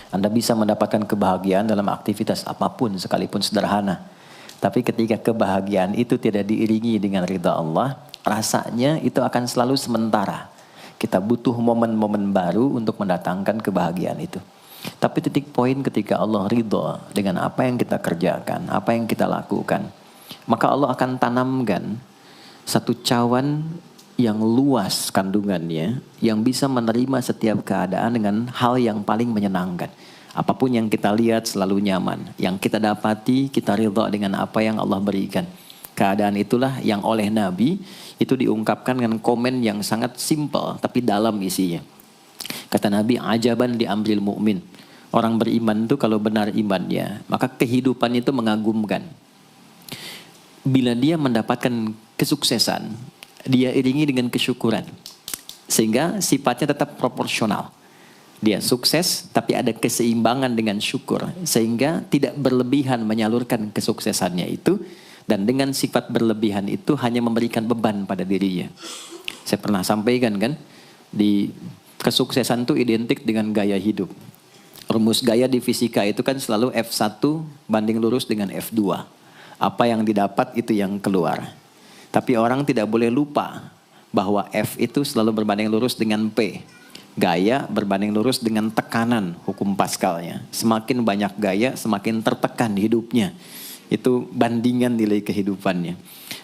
Anda bisa mendapatkan kebahagiaan dalam aktivitas apapun sekalipun sederhana. Tapi ketika kebahagiaan itu tidak diiringi dengan ridha Allah, rasanya itu akan selalu sementara. Kita butuh momen-momen baru untuk mendatangkan kebahagiaan itu. Tapi titik poin ketika Allah ridha dengan apa yang kita kerjakan, apa yang kita lakukan, maka Allah akan tanamkan satu cawan yang luas kandungannya, yang bisa menerima setiap keadaan dengan hal yang paling menyenangkan. Apapun yang kita lihat selalu nyaman. Yang kita dapati, kita ridha dengan apa yang Allah berikan. Keadaan itulah yang oleh Nabi itu diungkapkan dengan komen yang sangat simpel tapi dalam isinya. Kata Nabi, ajaban diambil mukmin. Orang beriman itu kalau benar imannya, maka kehidupan itu mengagumkan. Bila dia mendapatkan kesuksesan, dia iringi dengan kesyukuran. Sehingga sifatnya tetap proporsional. Dia sukses tapi ada keseimbangan dengan syukur. Sehingga tidak berlebihan menyalurkan kesuksesannya itu. Dan dengan sifat berlebihan itu hanya memberikan beban pada dirinya. Saya pernah sampaikan kan, di kesuksesan itu identik dengan gaya hidup. Rumus gaya di fisika itu kan selalu F1 banding lurus dengan F2. Apa yang didapat itu yang keluar. Tapi orang tidak boleh lupa bahwa F itu selalu berbanding lurus dengan P. Gaya berbanding lurus dengan tekanan, hukum Pascalnya. Semakin banyak gaya, semakin tertekan hidupnya. Itu bandingan nilai kehidupannya.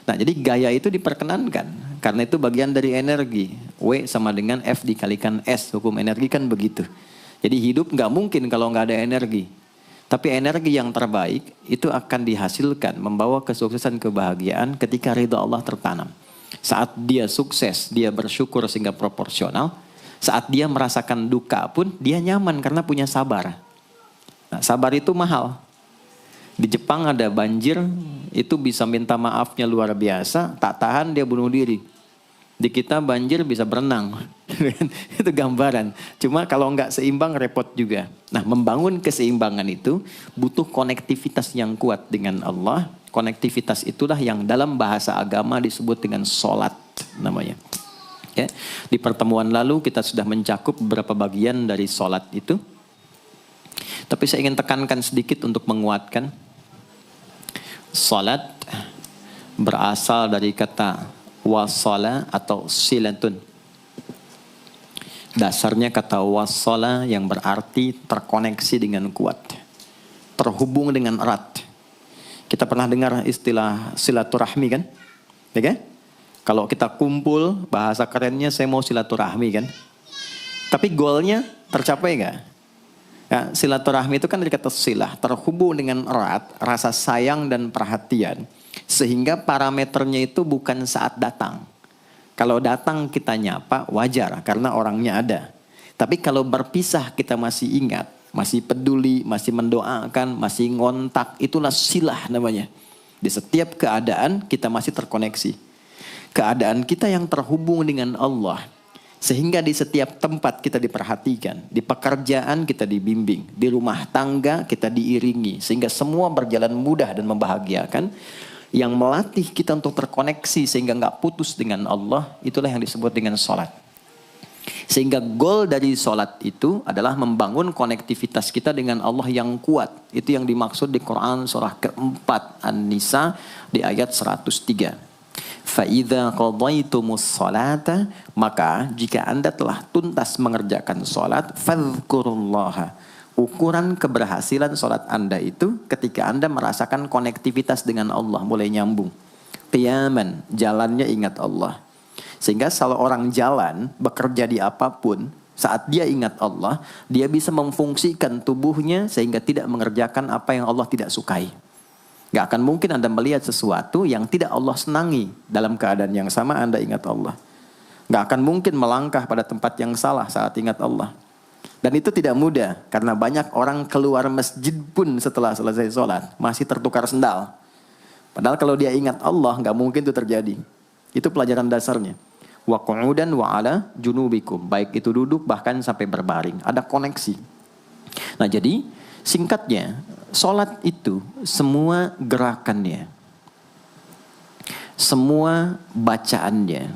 Nah, jadi gaya itu diperkenankan. Karena itu bagian dari energi. W sama dengan F dikalikan S. Hukum energi kan begitu. Jadi hidup nggak mungkin kalau nggak ada energi. Tapi energi yang terbaik itu akan dihasilkan membawa kesuksesan kebahagiaan ketika ridha Allah tertanam. Saat dia sukses, dia bersyukur sehingga proporsional. Saat dia merasakan duka pun dia nyaman karena punya sabar. Nah, sabar itu mahal. Di Jepang ada banjir, itu bisa minta maafnya luar biasa, tak tahan dia bunuh diri. Di kita banjir bisa berenang. Itu gambaran. Cuma kalau nggak seimbang repot juga. Nah, membangun keseimbangan itu butuh konektivitas yang kuat dengan Allah. Konektivitas itulah yang dalam bahasa agama disebut dengan sholat namanya. Ya. Di pertemuan lalu kita sudah mencakup beberapa bagian dari sholat itu. Tapi saya ingin tekankan sedikit untuk menguatkan. Sholat berasal dari kata wasala atau silatun. Dasarnya kata wasala yang berarti terkoneksi dengan kuat. Terhubung dengan erat. Kita pernah dengar istilah silaturahmi kan? Ya kan? Kalau kita kumpul, bahasa kerennya saya mau silaturahmi kan? Tapi goalnya tercapai nggak? Ya, silaturahmi itu kan dari kata silah. Terhubung dengan erat, rasa sayang dan perhatian. Sehingga parameternya itu bukan saat datang. Kalau datang kita nyapa wajar karena orangnya ada. Tapi kalau berpisah kita masih ingat, masih peduli, masih mendoakan, masih ngontak, itulah silah namanya. Di setiap keadaan kita masih terkoneksi. Keadaan kita yang terhubung dengan Allah. Sehingga di setiap tempat kita diperhatikan, di pekerjaan kita dibimbing, di rumah tangga kita diiringi. Sehingga semua berjalan mudah dan membahagiakan. Yang melatih kita untuk terkoneksi sehingga nggak putus dengan Allah, itulah yang disebut dengan sholat. Sehingga goal dari sholat itu adalah membangun konektivitas kita dengan Allah yang kuat. Itu yang dimaksud di Quran surah keempat An-Nisa di ayat 103. فَإِذَا قَضَيْتُمُ الصَّلَاةَ maka jika Anda telah tuntas mengerjakan sholat, فَاذْكُرُوا اللَّهَ. Ukuran keberhasilan sholat Anda itu ketika Anda merasakan konektivitas dengan Allah mulai nyambung. Qiyaman, jalannya ingat Allah. Sehingga kalau orang jalan, bekerja di apapun, saat dia ingat Allah, dia bisa memfungsikan tubuhnya sehingga tidak mengerjakan apa yang Allah tidak sukai. Gak akan mungkin Anda melihat sesuatu yang tidak Allah senangi dalam keadaan yang sama Anda ingat Allah. Gak akan mungkin melangkah pada tempat yang salah saat ingat Allah. Dan itu tidak mudah karena banyak orang keluar masjid pun setelah selesai sholat masih tertukar sendal. Padahal kalau dia ingat Allah gak mungkin itu terjadi. Itu pelajaran dasarnya. Wa qu'udan wa ala junubikum. Baik itu duduk bahkan sampai berbaring. Ada koneksi. Nah jadi singkatnya sholat itu semua gerakannya, semua bacaannya,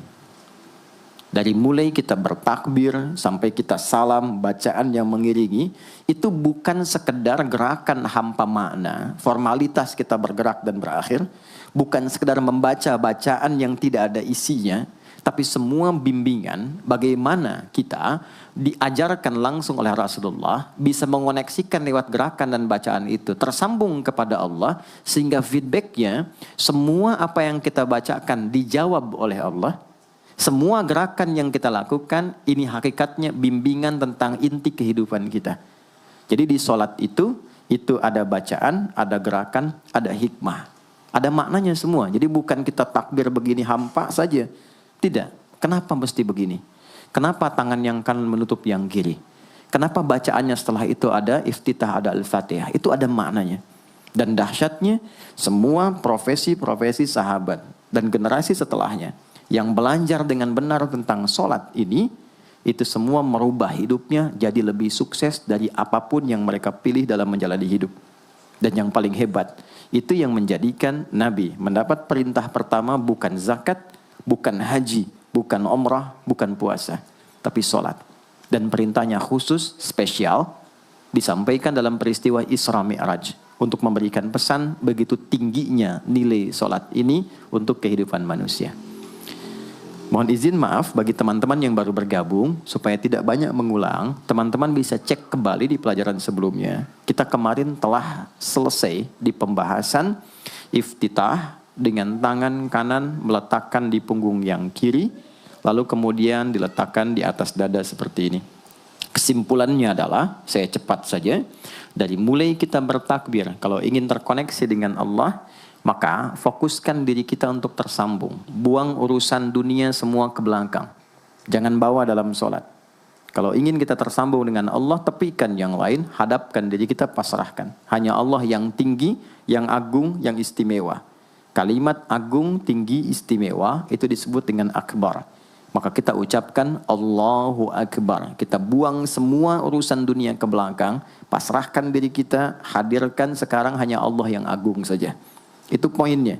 Dari mulai kita bertakbir sampai kita salam, bacaan yang mengiringi, itu bukan sekedar gerakan hampa makna, formalitas kita bergerak dan berakhir, bukan sekedar membaca bacaan yang tidak ada isinya, tapi semua bimbingan bagaimana kita diajarkan langsung oleh Rasulullah bisa mengoneksikan lewat gerakan dan bacaan itu tersambung kepada Allah, sehingga feedbacknya semua apa yang kita bacakan dijawab oleh Allah. Semua gerakan yang kita lakukan ini hakikatnya bimbingan tentang inti kehidupan kita. Jadi di sholat itu ada bacaan, ada gerakan, ada hikmah, ada maknanya semua. Jadi bukan kita takbir begini hampa saja. Tidak. Kenapa mesti begini? Kenapa tangan yang kanan menutup yang kiri? Kenapa bacaannya setelah itu ada iftitah, ada al-fatihah? Itu ada maknanya. Dan dahsyatnya semua profesi-profesi sahabat dan generasi setelahnya yang belajar dengan benar tentang sholat ini, itu semua merubah hidupnya jadi lebih sukses dari apapun yang mereka pilih dalam menjalani hidup. Dan yang paling hebat, itu yang menjadikan Nabi mendapat perintah pertama bukan zakat, bukan haji, bukan umrah, bukan puasa, tapi sholat. Dan perintahnya khusus, spesial, disampaikan dalam peristiwa Isra Mi'raj untuk memberikan pesan begitu tingginya nilai sholat ini untuk kehidupan manusia. Mohon izin maaf bagi teman-teman yang baru bergabung, supaya tidak banyak mengulang, teman-teman bisa cek kembali di pelajaran sebelumnya. Kita kemarin telah selesai di pembahasan iftitah dengan tangan kanan meletakkan di punggung yang kiri, lalu kemudian diletakkan di atas dada seperti ini. Kesimpulannya adalah, saya cepat saja, dari mulai kita bertakbir, kalau ingin terkoneksi dengan Allah, maka fokuskan diri kita untuk tersambung. Buang urusan dunia semua ke belakang. Jangan bawa dalam sholat. Kalau ingin kita tersambung dengan Allah, tepikan yang lain, hadapkan diri kita, pasrahkan. Hanya Allah yang tinggi, yang agung, yang istimewa. Kalimat agung, tinggi, istimewa, itu disebut dengan akbar. Maka kita ucapkan Allahu Akbar. Kita buang semua urusan dunia ke belakang, pasrahkan diri kita, hadirkan sekarang hanya Allah yang agung saja. Itu poinnya.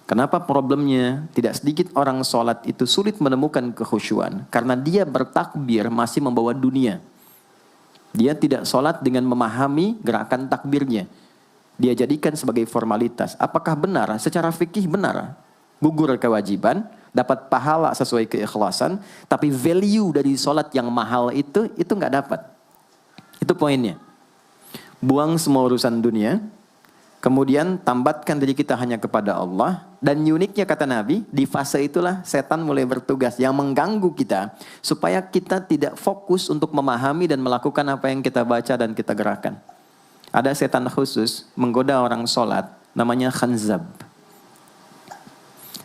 Kenapa problemnya tidak sedikit orang sholat itu sulit menemukan kekhusyuan? Karena dia bertakbir masih membawa dunia. Dia tidak sholat dengan memahami gerakan takbirnya. Dia jadikan sebagai formalitas. Apakah benar? Secara fikih benar. Gugur kewajiban, dapat pahala sesuai keikhlasan, tapi value dari sholat yang mahal itu nggak dapat. Itu poinnya. Buang semua urusan dunia, kemudian tambatkan diri kita hanya kepada Allah. Dan uniknya kata Nabi, di fase itulah setan mulai bertugas yang mengganggu kita, supaya kita tidak fokus untuk memahami dan melakukan apa yang kita baca dan kita gerakan. Ada setan khusus menggoda orang sholat, namanya khanzab.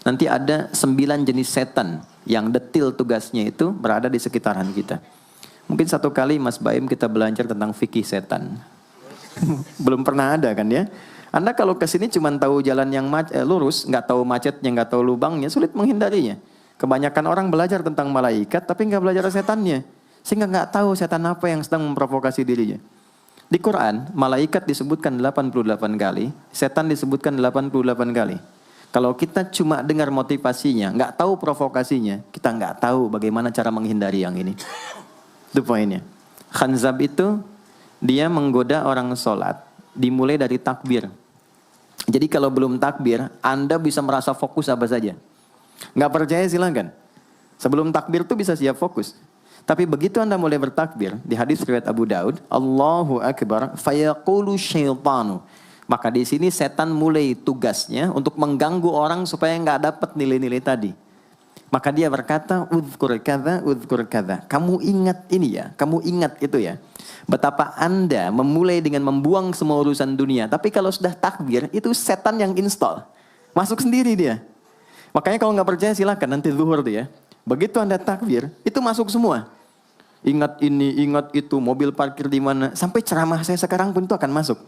Nanti ada 9 jenis setan yang detil tugasnya itu berada di sekitaran kita. Mungkin satu kali Mas Baim kita belajar tentang fikih setan. Belum pernah ada kan ya? Anda kalau ke sini cuma tahu jalan yang lurus, nggak tahu macetnya, nggak tahu lubangnya, sulit menghindarinya. Kebanyakan orang belajar tentang malaikat, tapi nggak belajar setannya, sehingga nggak tahu setan apa yang sedang memprovokasi dirinya. Di Quran, malaikat disebutkan 88 kali, setan disebutkan 88 kali. Kalau kita cuma dengar motivasinya, nggak tahu provokasinya, kita nggak tahu bagaimana cara menghindari yang ini. Itu poinnya. Khanzab itu dia menggoda orang sholat, dimulai dari takbir. Jadi kalau belum takbir, Anda bisa merasa fokus apa saja. Nggak percaya silakan. Sebelum takbir tuh bisa siap fokus. Tapi begitu Anda mulai bertakbir, di hadis riwayat Abu Daud, Allahu Akbar, fayaqulu syaitanu. Maka di sini setan mulai tugasnya untuk mengganggu orang supaya nggak dapat nilai-nilai tadi. Maka dia berkata, udhkur kadza. Kamu ingat ini ya, kamu ingat itu ya. Betapa Anda memulai dengan membuang semua urusan dunia. Tapi kalau sudah takbir, itu setan yang install. Masuk sendiri dia. Makanya kalau nggak percaya silakan nanti zuhur tuh ya. Begitu Anda takbir, itu masuk semua. Ingat ini, ingat itu, mobil parkir di mana. Sampai ceramah saya sekarang pun itu akan masuk.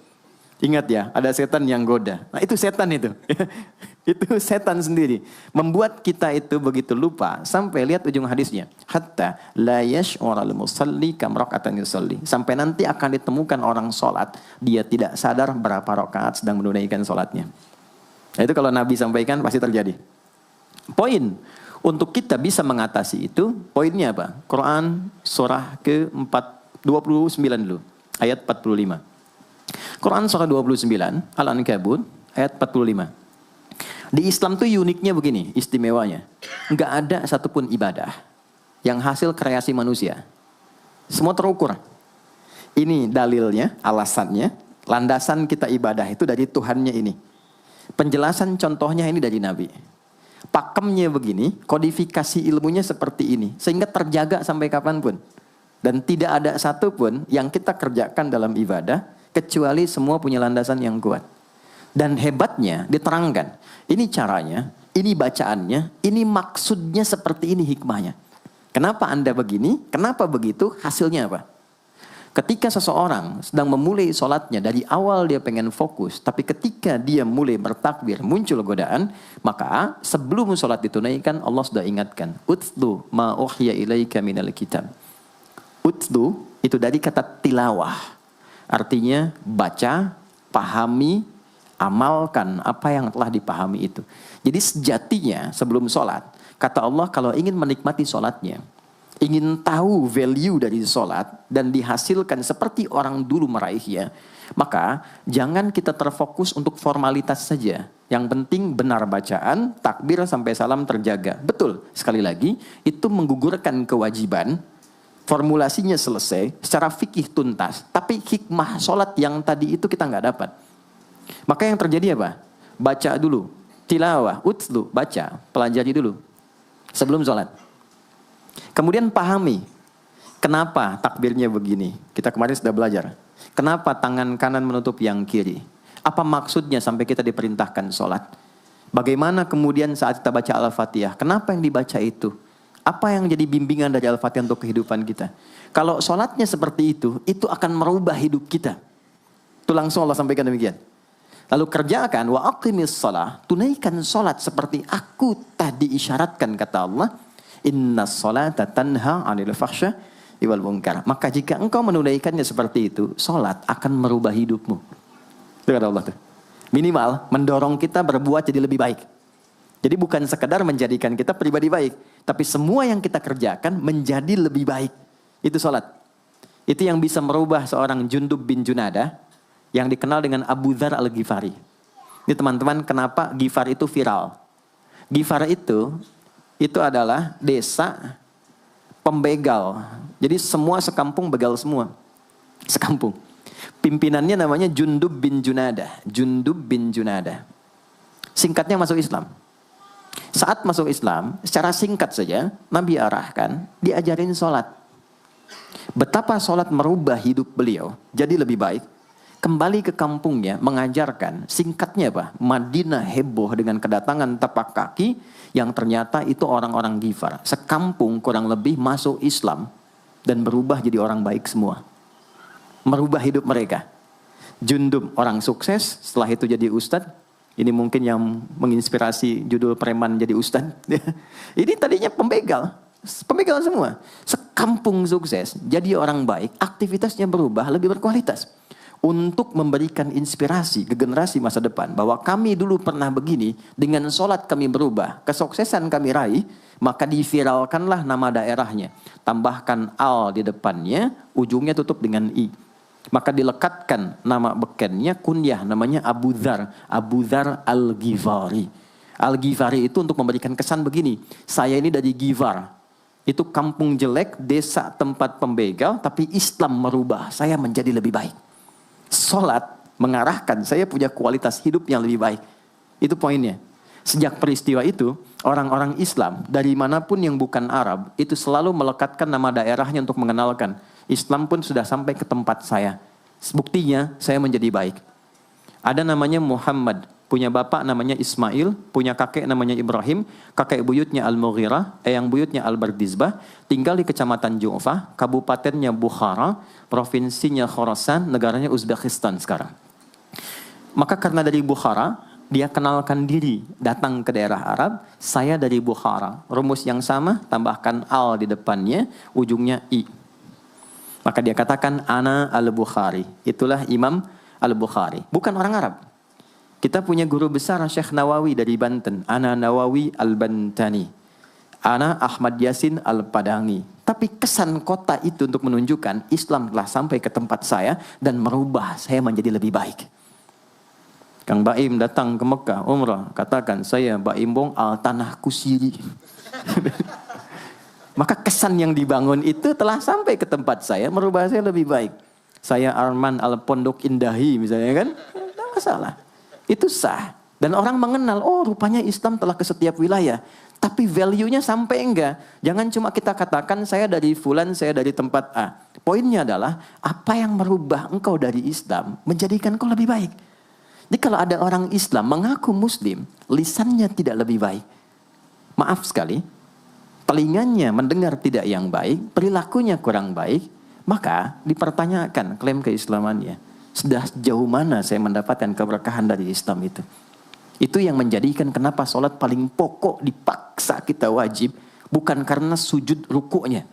Ingat ya, ada setan yang goda. Nah itu setan itu. Itu setan sendiri. Membuat kita itu begitu lupa. Sampai lihat ujung hadisnya. Hatta la yash'ural musalli kam raka'atan yusalli. Sampai nanti akan ditemukan orang sholat. Dia tidak sadar berapa rakaat sedang menunaikan sholatnya. Nah itu kalau Nabi sampaikan pasti terjadi. Poin. Untuk kita bisa mengatasi itu, poinnya apa? Quran surah ke-29 dulu, ayat 45. Quran surah 29, Al-Ankabut, ayat 45. Di Islam tuh uniknya begini, istimewanya. Enggak ada satupun ibadah yang hasil kreasi manusia. Semua terukur. Ini dalilnya, alasannya, landasan kita ibadah itu dari Tuhannya ini. Penjelasan contohnya ini dari Nabi. Pakemnya begini, kodifikasi ilmunya seperti ini. Sehingga terjaga sampai kapanpun. Dan tidak ada satupun yang kita kerjakan dalam ibadah, kecuali semua punya landasan yang kuat. Dan hebatnya diterangkan. Ini caranya, ini bacaannya, ini maksudnya seperti ini hikmahnya. Kenapa Anda begini? Kenapa begitu? Hasilnya apa? Ketika seseorang sedang memulai sholatnya, dari awal dia pengen fokus, tapi ketika dia mulai bertakbir, muncul godaan, maka sebelum sholat ditunaikan, Allah sudah ingatkan, Utlu ma uhya ilaika minal kitab. Utlu itu dari kata tilawah, artinya baca, pahami, amalkan apa yang telah dipahami itu. Jadi sejatinya sebelum sholat, kata Allah kalau ingin menikmati sholatnya, ingin tahu value dari sholat dan dihasilkan seperti orang dulu meraihnya, maka jangan kita terfokus untuk formalitas saja. Yang penting benar bacaan, takbir sampai salam terjaga. Betul, sekali lagi, itu menggugurkan kewajiban, formulasinya selesai, secara fikih tuntas, tapi hikmah sholat yang tadi itu kita nggak dapat. Maka yang terjadi apa? Baca dulu, tilawah, utlu, baca, pelajari dulu, sebelum sholat. Kemudian pahami, kenapa takbirnya begini? Kita kemarin sudah belajar. Kenapa tangan kanan menutup yang kiri? Apa maksudnya sampai kita diperintahkan sholat? Bagaimana kemudian saat kita baca Al-Fatihah? Kenapa yang dibaca itu? Apa yang jadi bimbingan dari Al-Fatihah untuk kehidupan kita? Kalau sholatnya seperti itu akan merubah hidup kita. Itu langsung Allah sampaikan demikian. Lalu kerjakan, wa aqimis shalah, tunaikan sholat seperti aku tadi isyaratkan, kata Allah. Inna sholata tanha 'anil fahsya wal munkar. Maka jika engkau menunaikannya seperti itu, sholat akan merubah hidupmu. Itu kata Allah tuh. Minimal mendorong kita berbuat jadi lebih baik. Jadi bukan sekedar menjadikan kita pribadi baik, tapi semua yang kita kerjakan menjadi lebih baik. Itu sholat. Itu yang bisa merubah seorang Jundub bin Junadah yang dikenal dengan Abu Dzar Al-Ghifari. Ini teman-teman, kenapa Ghifar itu viral? Ghifar itu adalah desa pembegal. Jadi semua sekampung begal semua. Sekampung. Pimpinannya namanya Jundub bin Junadah. Jundub bin Junadah. Singkatnya masuk Islam. Saat masuk Islam, secara singkat saja, Nabi arahkan, diajarin sholat. Betapa sholat merubah hidup beliau, jadi lebih baik. Kembali ke kampungnya, mengajarkan, singkatnya apa? Madinah heboh dengan kedatangan tapak kaki, yang ternyata itu orang-orang Ghifar. Sekampung kurang lebih masuk Islam, dan berubah jadi orang baik semua. Merubah hidup mereka. Jundub orang sukses, setelah itu jadi ustadz. Ini mungkin yang menginspirasi judul preman jadi ustadz. Ini tadinya pembegal. Pembegal semua. Sekampung sukses, jadi orang baik, aktivitasnya berubah, lebih berkualitas. Untuk memberikan inspirasi ke generasi masa depan. Bahwa kami dulu pernah begini, dengan sholat kami berubah, kesuksesan kami raih, maka diviralkanlah nama daerahnya. Tambahkan al di depannya, ujungnya tutup dengan i. Maka dilekatkan nama bekennya, kunyah, namanya Abu Dzar. Abu Dzar Al-Ghifari. Al-Ghifari itu untuk memberikan kesan begini, saya ini dari Ghifar. Itu kampung jelek, desa tempat pembegal, tapi Islam merubah, saya menjadi lebih baik. Sholat mengarahkan saya punya kualitas hidup yang lebih baik. Itu poinnya. Sejak peristiwa itu, orang-orang Islam dari manapun yang bukan Arab, itu selalu melekatkan nama daerahnya untuk mengenalkan. Islam pun sudah sampai ke tempat saya. Buktinya saya menjadi baik. Ada namanya Muhammad, punya bapak namanya Ismail, punya kakek namanya Ibrahim, kakek buyutnya Al-Mughirah, eyang buyutnya Al-Bardizbah, tinggal di kecamatan Ju'fah, kabupatennya Bukhara, provinsinya Khorasan, negaranya Uzbekistan sekarang. Maka karena dari Bukhara, dia kenalkan diri, datang ke daerah Arab, saya dari Bukhara. Rumus yang sama, tambahkan al di depannya, ujungnya i. Maka dia katakan, Ana Al-Bukhari. Itulah Imam Al-Bukhari. Bukan orang Arab. Kita punya guru besar Syekh Nawawi dari Banten. Ana Nawawi Al-Bantani. Ana Ahmad Yasin Al-Padangi. Tapi kesan kota itu untuk menunjukkan Islam telah sampai ke tempat saya dan merubah saya menjadi lebih baik. Kang Baim datang ke Mekah, umrah, katakan saya Baim Bong al tanah kusiri. Maka kesan yang dibangun itu telah sampai ke tempat saya, merubah saya lebih baik. Saya Arman al Pondok Indahi misalnya kan, tidak masalah. Itu sah. Dan orang mengenal, oh rupanya Islam telah ke setiap wilayah. Tapi value-nya sampai enggak. Jangan cuma kita katakan saya dari fulan, saya dari tempat A. Poinnya adalah apa yang merubah engkau dari Islam menjadikan engkau lebih baik. Jadi kalau ada orang Islam mengaku Muslim, lisannya tidak lebih baik. Maaf sekali, telinganya mendengar tidak yang baik, perilakunya kurang baik, maka dipertanyakan klaim keislamannya. Sudah sejauh mana saya mendapatkan keberkahan dari Islam itu? Itu yang menjadikan kenapa sholat paling pokok dipaksa kita wajib. Bukan karena sujud rukuknya.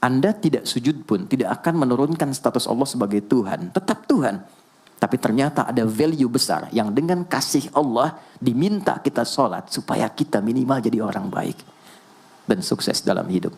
Anda tidak sujud pun tidak akan menurunkan status Allah sebagai Tuhan. Tetap Tuhan. Tapi ternyata ada value besar yang dengan kasih Allah diminta kita sholat supaya kita minimal jadi orang baik. Dan sukses dalam hidup.